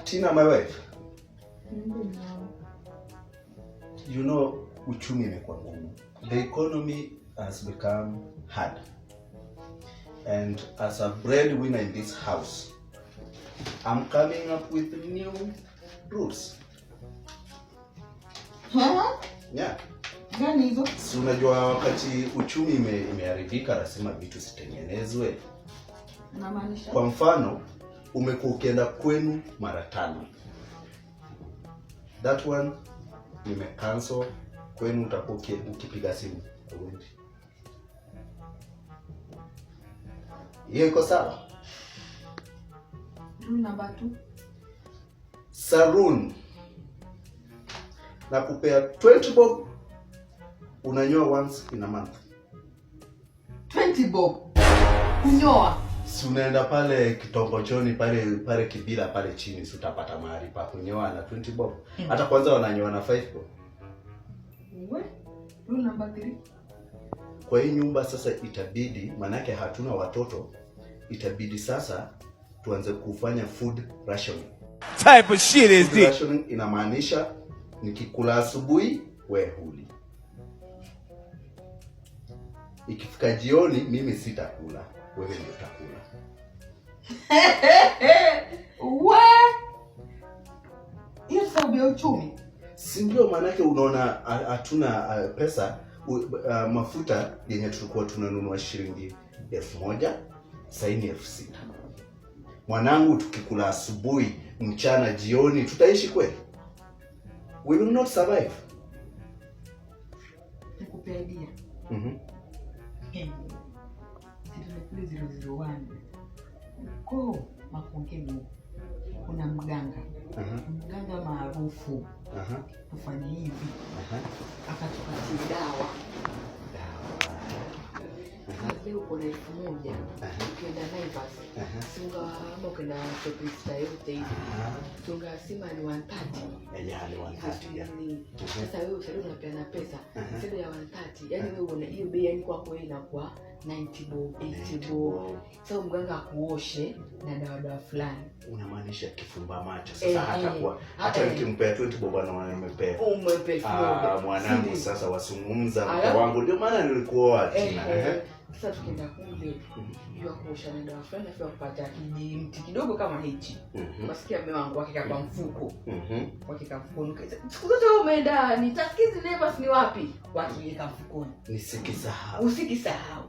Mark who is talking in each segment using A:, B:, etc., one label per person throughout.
A: Tina, my wife. You know, uchumi imekuwa ngumu. The economy has become hard. And as a breadwinner in this house, I'm coming up with new rules. Yeah.
B: Gani hizo?
A: Si unajua wakati uchumi imeharibika lazima vitu zitengenezwe.
B: Unamaanisha?
A: Kwa mfano, umekuwa ukienda kwenu mara 5. That one cancel. Kwenu utakuwa ukipiga simu uende. Hiyo iko sawa?
B: Rule number 2.
A: Saloon. Na kupea 20 bob. Unanyoa once in a month.
B: 20 bob. Kunyoa.
A: Si unaenda pale kitongochoni pale Kibira pale chini, si utapata mahali pa kunyoa na 20 bob. Hata kwanza wananyoa na 5 bob.
B: Rule number 3.
A: Kwa hii nyumba sasa itabidi, manake hatuna watoto, itabidi sasa tuanze kufanya food rationing.
C: Type of shit is this?
A: Rationing inamaanisha nikikula asubuhi wewe huli. Ikifika jioni mimi sitakula, wewe ndio utakula.
B: Hiyo sababu ya uchumi.
A: Si ndio manake unaona hatuna pesa, mafuta yenye tulikuwa tunanunua shilingi 1000, sasa ni 6000. Mwanangu, tukikula asubuhi, mchana, jioni tutaishi kweli? We will not survive.
B: Nikupea idea. Please 001. Kwa Makongeni kuna mganga. Mganga maarufu. Kufanya hivi. Akatupatia dawa. Leo kuna 1000. Ukienda Naivas. Sunga ama ukienda Topista yote hivi. Sunga sima ni 130.
A: Yaani 130.
B: Sasa wewe ushauri unapeana pesa. Sasa ya 130. Yaani wewe una hiyo bei, yani kwako wewe inakuwa 90 bob, 80 bob. Sasa mganga akuoshe na dawa fulani.
A: Unamaanisha kifumba macho. Sasa hata nikimpea 20 bob na nimepea.
B: Umepea.
A: Mwanangu sasa wasungumza mke wangu, ndio maana nilikuoa Tina.
B: Sasa tukienda kule hiyo kuosha na dawa fulani afa kupata kijimti kidogo kama hichi. Masikia mume wangu akika kwa mfuko. Wakika mfukoni. Siku zote wewe umeenda ni taskizi Naivas ni wapi? Wakiweka mfukoni.
A: Nisikisahau.
B: Usikisahau.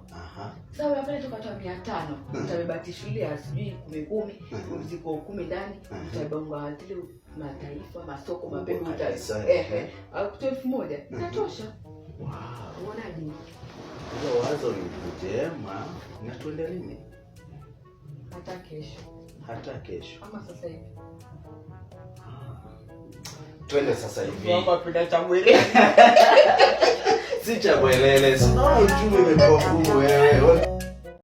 B: Sasa wewe pale tukatoa 500, utabeba tishulia sijui 10, ziko 10 ndani, utabonga zile mataifa, masoko, mapembe au 1000 inatosha.
A: Wow.
B: Unaonaje?
A: Hiyo wazo ni njema. Na tuende lini? Hata kesho.
B: Ama sasa hivi.
A: Twende sasa hivi.
B: Baba penda chamwele.
A: Si chamwele, sio uchumi umekuwa ngumu wewe.